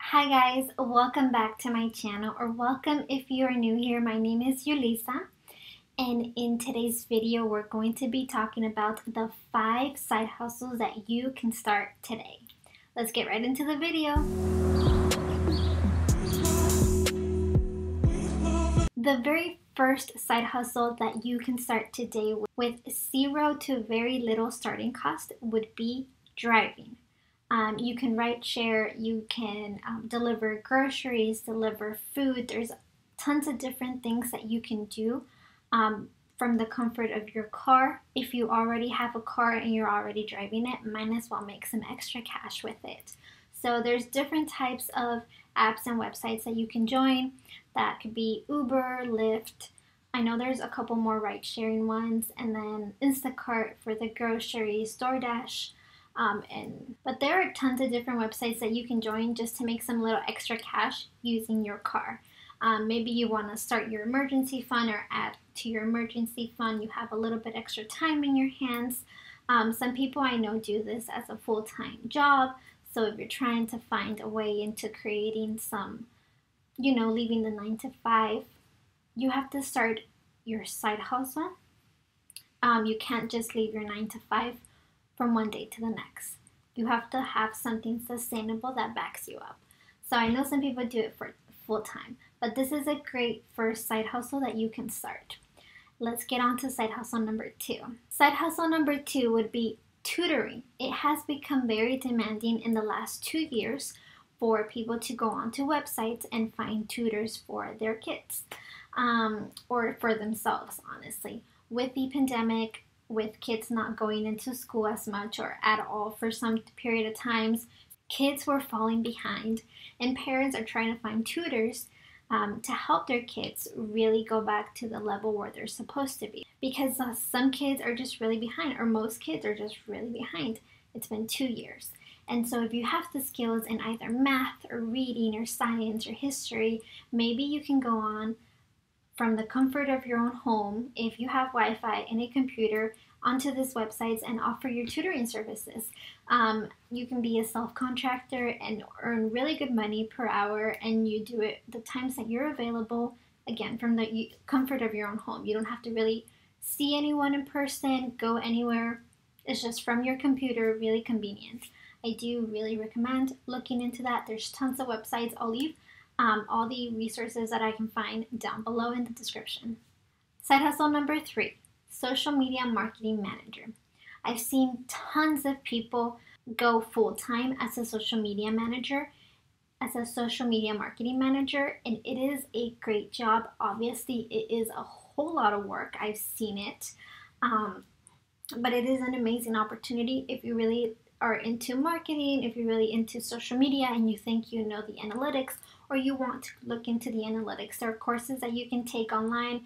Hi guys, welcome back to my channel, or welcome if you are new here. My name is Yulisa, and in today's video we're going to be talking about the 5 side hustles that you can start today. Let's get right into the video. The very first side hustle that you can start today with zero to very little starting cost would be driving. You can ride share, you can deliver groceries, deliver food. There's tons of different things that you can do from the comfort of your car. If you already have a car and you're already driving it, might as well make some extra cash with it. So there's different types of apps and websites that you can join. That could be Uber, Lyft. I know there's a couple more ride sharing ones, and then Instacart for the groceries, DoorDash. But there are tons of different websites that you can join just to make some little extra cash using your car. Maybe you want to start your emergency fund or add to your emergency fund. You have a little bit extra time in your hands. Some people I know do this as a full-time job. So if you're trying to find a way into creating some, leaving the 9 to 5, you have to start your side hustle. You can't just leave your 9 to 5 from one day to the next. You have to have something sustainable that backs you up. So I know some people do it for full time, but this is a great first side hustle that you can start. Let's get on to side hustle number 2. Side hustle number 2 would be tutoring. It has become very demanding in the last 2 years for people to go onto websites and find tutors for their kids, or for themselves, honestly. With the pandemic, with kids not going into school as much or at all for some period of times, kids were falling behind, and parents are trying to find tutors to help their kids really go back to the level where they're supposed to be. Because some kids are just really behind, or most kids are just really behind. It's been 2 years. And so if you have the skills in either math or reading or science or history, maybe you can go on from the comfort of your own home, if you have Wi-Fi and a computer, onto these websites and offer your tutoring services. You can be a self-contractor and earn really good money per hour, and you do it the times that you're available, again, from the comfort of your own home. You don't have to really see anyone in person, go anywhere. It's just from your computer, really convenient. I do really recommend looking into that. There's tons of websites. I'll leave all the resources that I can find down below in the description. Side hustle number 3, social media marketing manager. I've seen tons of people go full-time as a social media manager, as a social media marketing manager, and it is a great job. Obviously, it is a whole lot of work. I've seen it, but it is an amazing opportunity if you really are into marketing, if you're really into social media and you think you know the analytics, or you want to look into the analytics. There are courses that you can take online.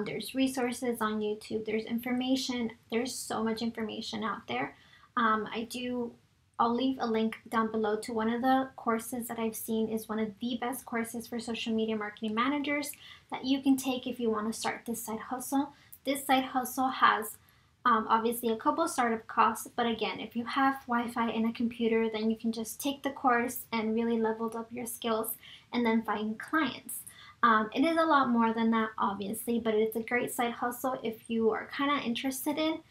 There's resources on YouTube. There's information. There's so much information out there. I'll leave a link down below to one of the courses that I've seen is one of the best courses for social media marketing managers that you can take if you want to start this side hustle. This side hustle has obviously a couple startup costs, but again, if you have Wi-Fi and a computer, then you can just take the course and really level up your skills and then find clients. It is a lot more than that, obviously, but it's a great side hustle if you are kind of interested in.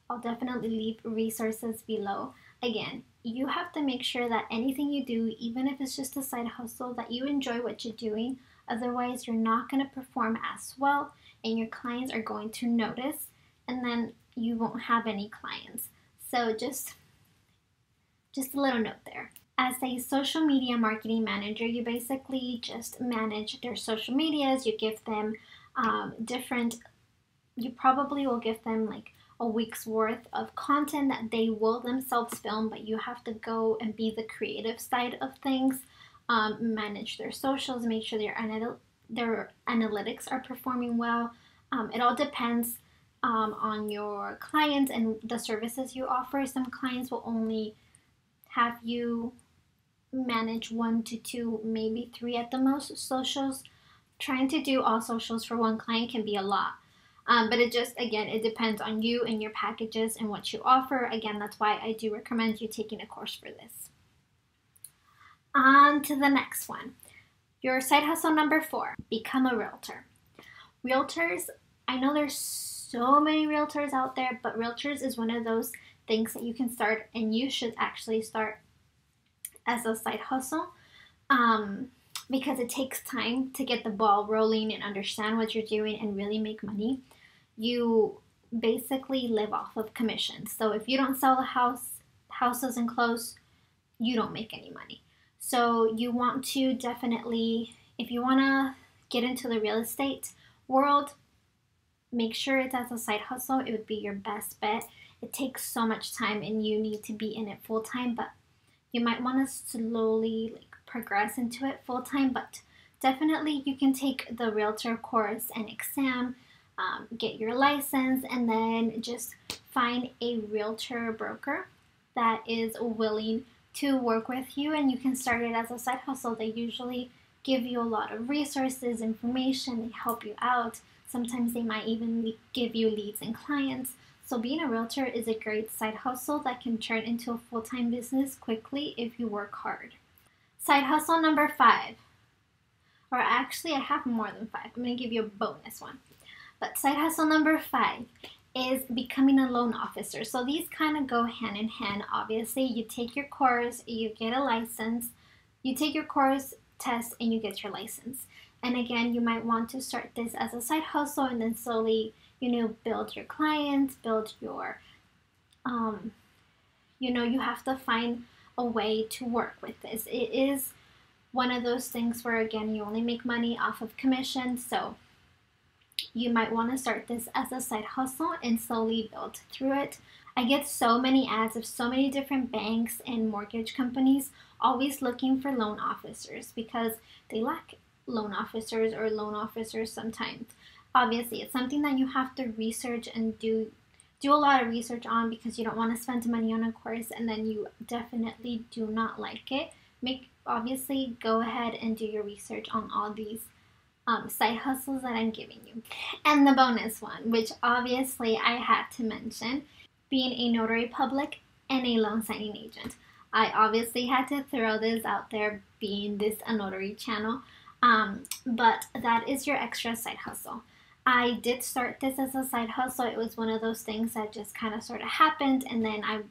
I'll definitely leave resources below. Again, you have to make sure that anything you do, even if it's just a side hustle, that you enjoy what you're doing. Otherwise, you're not going to perform as well, and your clients are going to notice, and then you won't have any clients. So just a little note there. As a social media marketing manager, you basically just manage their social medias. You give them you probably will give them like a week's worth of content that they will themselves film, but you have to go and be the creative side of things, manage their socials, make sure their analytics are performing well. It all depends on your clients and the services you offer. Some clients will only have you manage 1 to 2, maybe 3 at the most socials. Trying to do all socials for one client can be a lot. But it depends on you and your packages and what you offer. Again, that's why I do recommend you taking a course for this. On to the next one. Your side hustle number 4, become a realtor. Realtors, I know there's so many realtors out there, but realtors is one of those things that you can start, and you should actually start as a side hustle, because it takes time to get the ball rolling and understand what you're doing and really make money. You basically live off of commissions. So if you don't sell the house doesn't close, you don't make any money. So you want to definitely, if you want to get into the real estate world, make sure it's as a side hustle. It would be your best bet. It takes so much time and you need to be in it full time, but you might want to slowly progress into it full time. But definitely you can take the realtor course and exam, get your license, and then just find a realtor broker that is willing to work with you, and you can start it as a side hustle. They usually give you a lot of resources, information, they help you out. Sometimes they might even give you leads and clients. So being a realtor is a great side hustle that can turn into a full-time business quickly if you work hard. Side hustle number 5, or actually I have more than 5. I'm going to give you a bonus one. But side hustle number 5 is becoming a loan officer. So these kind of go hand in hand. Obviously, you take your course, you get a license, you take your course test, and you get your license. And again, you might want to start this as a side hustle and then slowly, build your clients, build your, you have to find a way to work with this. It is one of those things where, again, you only make money off of commission. So you might want to start this as a side hustle and slowly build through it. I get so many ads of so many different banks and mortgage companies always looking for loan officers because they lack loan officers or loan officers sometimes. Obviously, it's something that you have to research and do a lot of research on, because you don't want to spend money on a course and then you definitely do not like it. Obviously, go ahead and do your research on all these side hustles that I'm giving you. And the bonus one, which obviously I had to mention, being a notary public and a loan signing agent. I obviously had to throw this out there, being this a notary channel, but that is your extra side hustle. I did start this as a side hustle. It was one of those things that just kind of sort of happened, and then I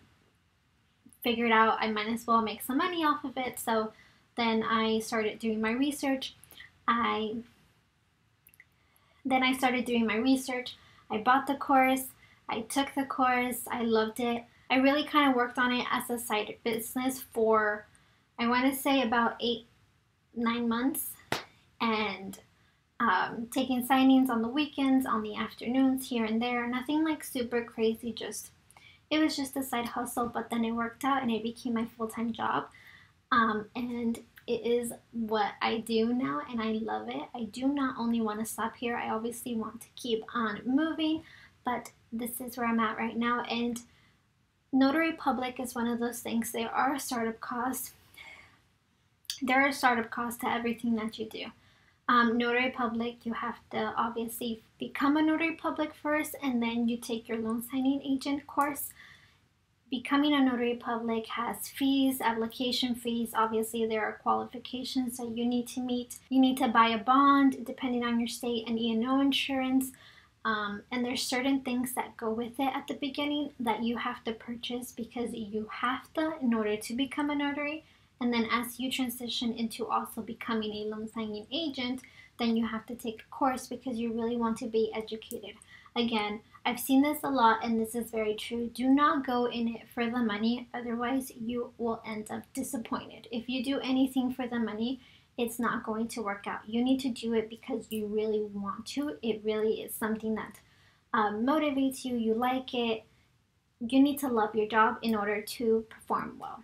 figured out I might as well make some money off of it. So then I started doing my research. I started doing my research. I bought the course. I took the course. I loved it. I really kind of worked on it as a side business for, I want to say, about 8-9 months, and taking signings on the weekends, on the afternoons, here and there. Nothing like super crazy, it was just a side hustle, but then it worked out and it became my full-time job. And it is what I do now, and I love it. I do not only want to stop here, I obviously want to keep on moving, but this is where I'm at right now. And Notary Public is one of those things. There are startup costs. There are startup costs to everything that you do. Notary Public, you have to obviously become a Notary Public first, and then you take your loan signing agent course. Becoming a Notary Public has fees, application fees. Obviously, there are qualifications that you need to meet. You need to buy a bond, depending on your state, and E&O insurance. And there's certain things that go with it at the beginning that you have to purchase, because you have to in order to become a notary. And then as you transition into also becoming a loan signing agent, then you have to take a course because you really want to be educated. Again, I've seen this a lot, and this is very true. Do not go in it for the money, otherwise you will end up disappointed. If you do anything for the money, it's not going to work out. You need to do it because you really want to. It really is something that motivates you. You like it. You need to love your job in order to perform well.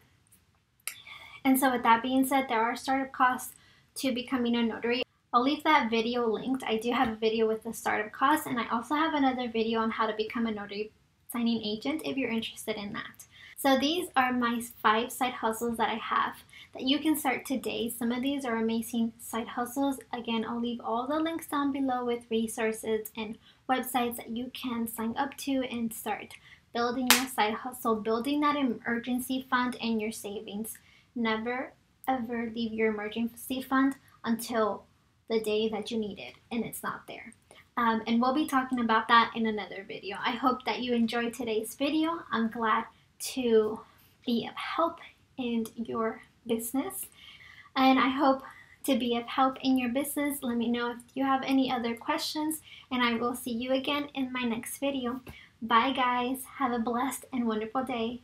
And so with that being said, there are startup costs to becoming a notary. I'll leave that video linked. I do have a video with the startup costs, and I also have another video on how to become a notary signing agent if you're interested in that. So these are my 5 side hustles that I have that you can start today. Some of these are amazing side hustles. Again, I'll leave all the links down below with resources and websites that you can sign up to and start building your side hustle, building that emergency fund and your savings. Never ever leave your emergency fund until the day that you need it and it's not there. And we'll be talking about that in another video. I hope that you enjoyed today's video. I'm glad to be of help in your business, and I hope to be of help in your business. Let me know if you have any other questions, and I will see you again in my next video. Bye guys, have a blessed and wonderful day.